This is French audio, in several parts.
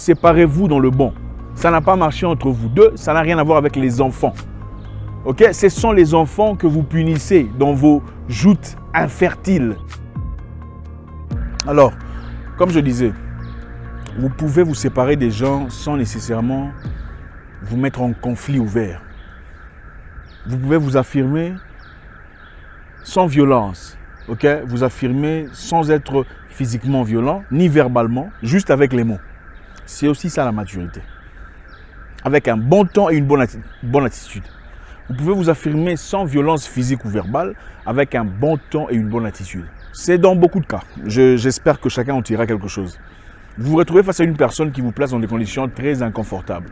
séparez-vous dans le bon. Ça n'a pas marché entre vous deux, ça n'a rien à voir avec les enfants. Ok? Ce sont les enfants que vous punissez dans vos joutes infertiles. Alors, comme je disais, vous pouvez vous séparer des gens sans nécessairement vous mettre en conflit ouvert. Vous pouvez vous affirmer sans violence, ok? Vous affirmer sans être physiquement violent, ni verbalement, juste avec les mots. C'est aussi ça la maturité. Avec un bon temps et une bonne attitude. Vous pouvez vous affirmer sans violence physique ou verbale, avec un bon temps et une bonne attitude. C'est dans beaucoup de cas. J'espère que chacun en tirera quelque chose. Vous vous retrouvez face à une personne qui vous place dans des conditions très inconfortables.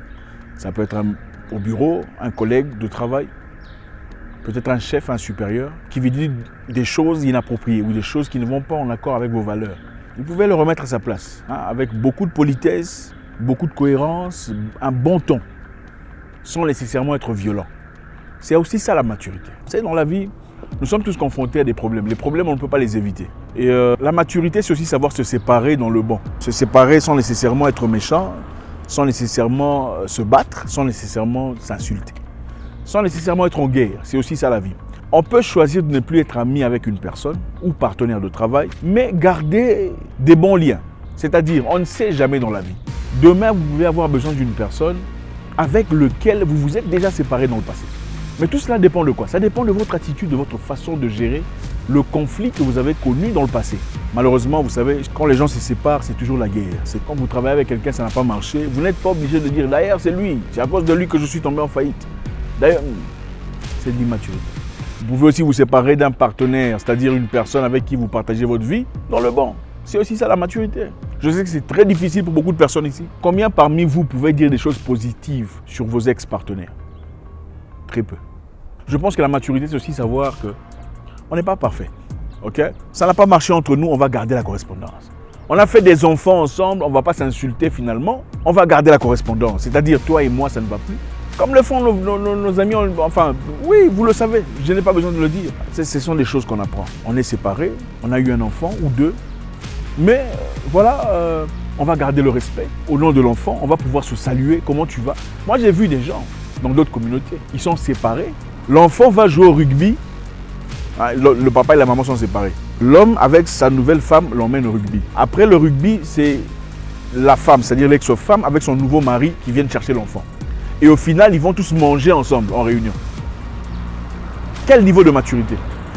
Ça peut être au bureau, un collègue de travail, peut-être un chef, un supérieur, qui vous dit des choses inappropriées ou des choses qui ne vont pas en accord avec vos valeurs. Vous pouvez le remettre à sa place, avec beaucoup de politesse, beaucoup de cohérence, un bon ton, sans nécessairement être violent. C'est aussi ça la maturité. Vous savez, dans la vie, nous sommes tous confrontés à des problèmes. Les problèmes, on ne peut pas les éviter. Et la maturité, c'est aussi savoir se séparer dans le bon. Se séparer sans nécessairement être méchant, sans nécessairement se battre, sans nécessairement s'insulter. Sans nécessairement être en guerre. C'est aussi ça la vie. On peut choisir de ne plus être ami avec une personne ou partenaire de travail, mais garder des bons liens. C'est-à-dire, on ne sait jamais dans la vie. Demain, vous pouvez avoir besoin d'une personne avec laquelle vous vous êtes déjà séparé dans le passé. Mais tout cela dépend de quoi? Ça dépend de votre attitude, de votre façon de gérer le conflit que vous avez connu dans le passé. Malheureusement, vous savez, quand les gens se séparent, c'est toujours la guerre. C'est quand vous travaillez avec quelqu'un, ça n'a pas marché. Vous n'êtes pas obligé de dire « d'ailleurs, c'est lui, c'est à cause de lui que je suis tombé en faillite ». D'ailleurs, c'est de l'immaturité. Vous pouvez aussi vous séparer d'un partenaire, c'est-à-dire une personne avec qui vous partagez votre vie, dans le bon. C'est aussi ça la maturité. Je sais que c'est très difficile pour beaucoup de personnes ici. Combien parmi vous pouvez dire des choses positives sur vos ex-partenaires? Très peu. Je pense que la maturité, c'est aussi savoir qu'on n'est pas parfait. Ok? Ça n'a pas marché entre nous, on va garder la correspondance. On a fait des enfants ensemble, on ne va pas s'insulter finalement, on va garder la correspondance. C'est-à-dire, toi et moi, ça ne va plus. Comme le font nos amis, enfin, oui, vous le savez, je n'ai pas besoin de le dire. Ce sont des choses qu'on apprend. On est séparés, on a eu un enfant ou deux, mais voilà, on va garder le respect. Au nom de l'enfant, on va pouvoir se saluer. Comment tu vas? Moi, j'ai vu des gens dans d'autres communautés, ils sont séparés. L'enfant va jouer au rugby, le papa et la maman sont séparés. L'homme avec sa nouvelle femme l'emmène au rugby. Après le rugby, c'est la femme, c'est-à-dire l'ex-femme avec son nouveau mari qui viennent chercher l'enfant. Et au final, ils vont tous manger ensemble en réunion. Quel niveau de maturité?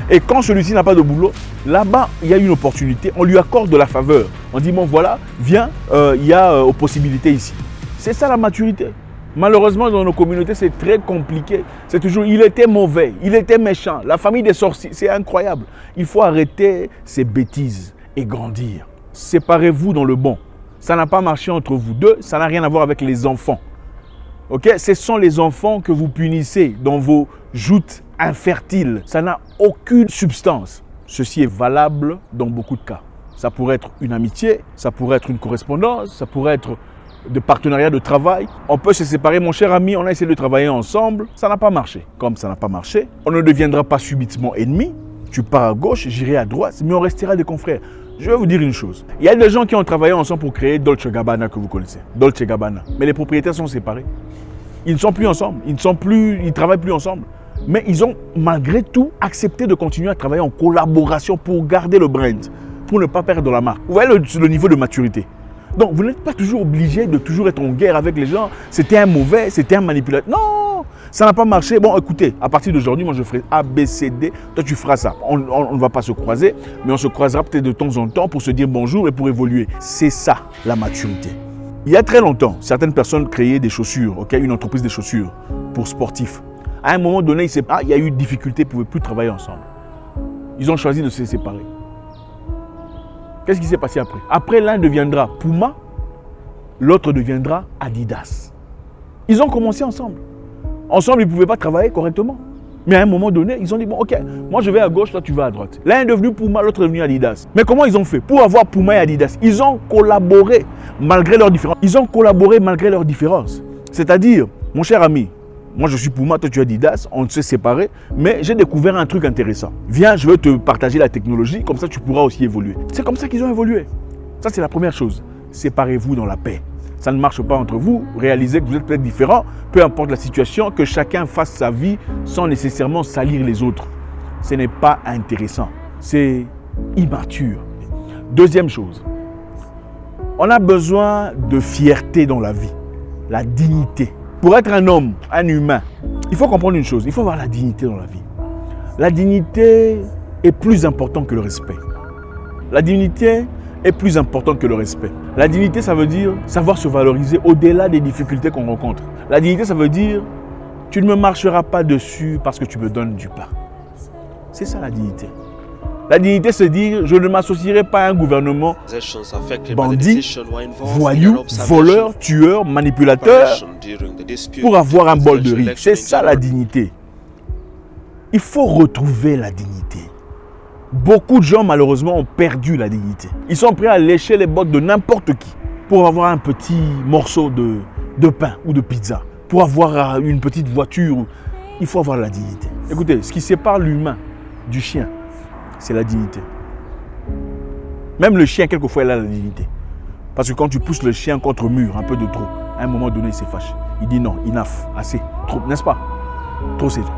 Et quand celui-ci n'a pas de boulot, là-bas, il y a une opportunité, on lui accorde de la faveur. On dit, bon voilà, viens, il y a possibilité ici. C'est ça la maturité. Malheureusement, dans nos communautés, c'est très compliqué. C'est toujours, il était mauvais, il était méchant. La famille des sorciers, c'est incroyable. Il faut arrêter ces bêtises et grandir. Séparez-vous dans le bon. Ça n'a pas marché entre vous deux, ça n'a rien à voir avec les enfants. Ok? Ce sont les enfants que vous punissez dans vos joutes infertiles. Ça n'a aucune substance. Ceci est valable dans beaucoup de cas. Ça pourrait être une amitié, ça pourrait être une correspondance, ça pourrait être de partenariat de travail. On peut se séparer, mon cher ami, on a essayé de travailler ensemble, ça n'a pas marché. Comme ça n'a pas marché, on ne deviendra pas subitement ennemis. Tu pars à gauche, j'irai à droite, mais on restera des confrères. Je vais vous dire une chose. Il y a des gens qui ont travaillé ensemble pour créer Dolce & Gabbana que vous connaissez. Dolce & Gabbana. Mais les propriétaires sont séparés. Ils ne sont plus ensemble. Ils ne travaillent plus ensemble. Mais ils ont malgré tout accepté de continuer à travailler en collaboration pour garder le brand, pour ne pas perdre la marque. Vous voyez le niveau de maturité. Donc, vous n'êtes pas toujours obligé de toujours être en guerre avec les gens. C'était un mauvais, c'était un manipulateur. Non, ça n'a pas marché. Bon, écoutez, à partir d'aujourd'hui, moi, je ferai A, B, C, D. Toi, tu feras ça. On ne va pas se croiser, mais on se croisera peut-être de temps en temps pour se dire bonjour et pour évoluer. C'est ça, la maturité. Il y a très longtemps, certaines personnes créaient des chaussures, okay, une entreprise de chaussures pour sportifs. À un moment donné, il y a eu une difficulté, ils ne pouvaient plus travailler ensemble. Ils ont choisi de se séparer. Qu'est-ce qui s'est passé après? Après, l'un deviendra Puma, l'autre deviendra Adidas. Ils ont commencé ensemble. Ensemble, ils ne pouvaient pas travailler correctement. Mais à un moment donné, ils ont dit, bon, ok, moi je vais à gauche, toi tu vas à droite. L'un est devenu Puma, l'autre est devenu Adidas. Mais comment ils ont fait? Pour avoir Puma et Adidas, ils ont collaboré malgré leurs différences. Ils ont collaboré malgré leurs différences. C'est-à-dire, mon cher ami, moi je suis Puma, toi tu es Adidas, on s'est séparés, mais j'ai découvert un truc intéressant. Viens, je vais te partager la technologie, comme ça tu pourras aussi évoluer. C'est comme ça qu'ils ont évolué. Ça c'est la première chose. Séparez-vous dans la paix. ça ne marche pas entre vous, réalisez que vous êtes peut-être différents, peu importe la situation, que chacun fasse sa vie sans nécessairement salir les autres. Ce n'est pas intéressant, c'est immature. Deuxième chose, on a besoin de fierté dans la vie, la dignité. Pour être un homme, un humain, il faut comprendre une chose, il faut avoir la dignité dans la vie. La dignité est plus importante que le respect. La dignité est plus importante que le respect. La dignité, ça veut dire savoir se valoriser au-delà des difficultés qu'on rencontre. La dignité, ça veut dire tu ne me marcheras pas dessus parce que tu me donnes du pain. C'est ça la dignité. La dignité, c'est dire je ne m'associerai pas à un gouvernement bandit, voyou, voleur, tueur, manipulateur pour avoir un bol de riz. C'est ça la dignité. Il faut retrouver la dignité. Beaucoup de gens, malheureusement, ont perdu la dignité. Ils sont prêts à lécher les bottes de n'importe qui pour avoir un petit morceau de pain ou de pizza, pour avoir une petite voiture. Il faut avoir la dignité. Écoutez, ce qui sépare l'humain du chien, c'est la dignité. Même le chien, quelquefois, il a la dignité. Parce que quand tu pousses le chien contre le mur, un peu de trop, à un moment donné, il s'effache. Il dit non, enough, assez, trop, n'est-ce pas? Trop, c'est trop.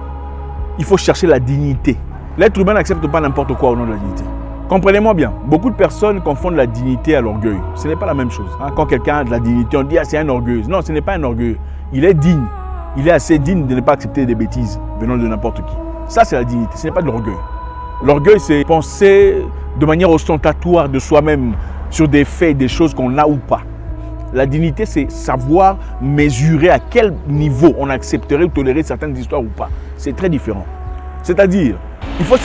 Il faut chercher la dignité. L'être humain n'accepte pas n'importe quoi au nom de la dignité. Comprenez-moi bien, beaucoup de personnes confondent la dignité à l'orgueil. Ce n'est pas la même chose. Quand quelqu'un a de la dignité, on dit c'est un orgueil. Non, ce n'est pas un orgueil. Il est digne. Il est assez digne de ne pas accepter des bêtises venant de n'importe qui. Ça, c'est la dignité, ce n'est pas de l'orgueil. L'orgueil, c'est penser de manière ostentatoire de soi-même sur des faits, des choses qu'on a ou pas. La dignité, c'est savoir mesurer à quel niveau on accepterait ou tolérer certaines histoires ou pas. C'est très différent. C'est-à-dire, il faut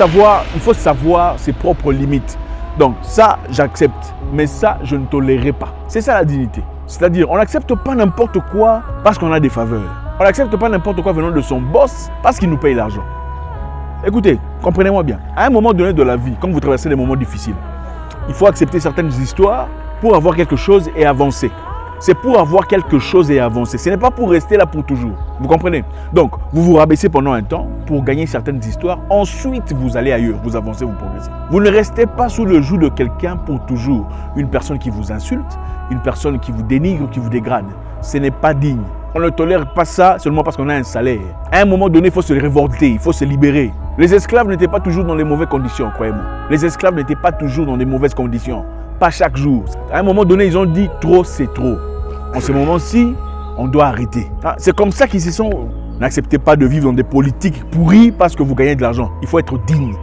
savoir ses propres limites. Donc ça, j'accepte, mais ça, je ne tolérerai pas. C'est ça la dignité. C'est-à-dire, on n'accepte pas n'importe quoi parce qu'on a des faveurs. On n'accepte pas n'importe quoi venant de son boss parce qu'il nous paye l'argent. Écoutez, comprenez-moi bien. À un moment donné de la vie, quand vous traversez des moments difficiles, il faut accepter certaines histoires pour avoir quelque chose et avancer. C'est pour avoir quelque chose et avancer. Ce n'est pas pour rester là pour toujours. Vous comprenez? Donc, vous vous rabaissez pendant un temps pour gagner certaines histoires. Ensuite, vous allez ailleurs, vous avancez, vous progressez. Vous ne restez pas sous le joug de quelqu'un pour toujours. Une personne qui vous insulte, une personne qui vous dénigre, qui vous dégrade. Ce n'est pas digne. On ne tolère pas ça seulement parce qu'on a un salaire. À un moment donné, il faut se révolter, il faut se libérer. Les esclaves n'étaient pas toujours dans les mauvaises conditions, croyez-moi. Les esclaves n'étaient pas toujours dans des mauvaises conditions. Pas chaque jour. À un moment donné, ils ont dit trop, c'est trop. En ce moment-ci, on doit arrêter. C'est comme ça qu'ils se sont. N'acceptez pas de vivre dans des politiques pourries parce que vous gagnez de l'argent. Il faut être digne.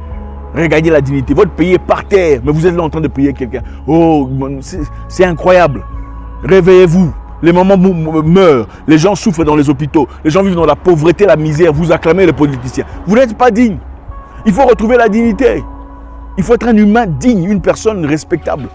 Regardez la dignité. Votre pays est par terre, mais vous êtes là en train de payer quelqu'un. Oh, c'est incroyable. Réveillez-vous. Les mamans meurent. Les gens souffrent dans les hôpitaux. Les gens vivent dans la pauvreté, la misère. Vous acclamez les politiciens. Vous n'êtes pas digne. Il faut retrouver la dignité. Il faut être un humain digne, une personne respectable.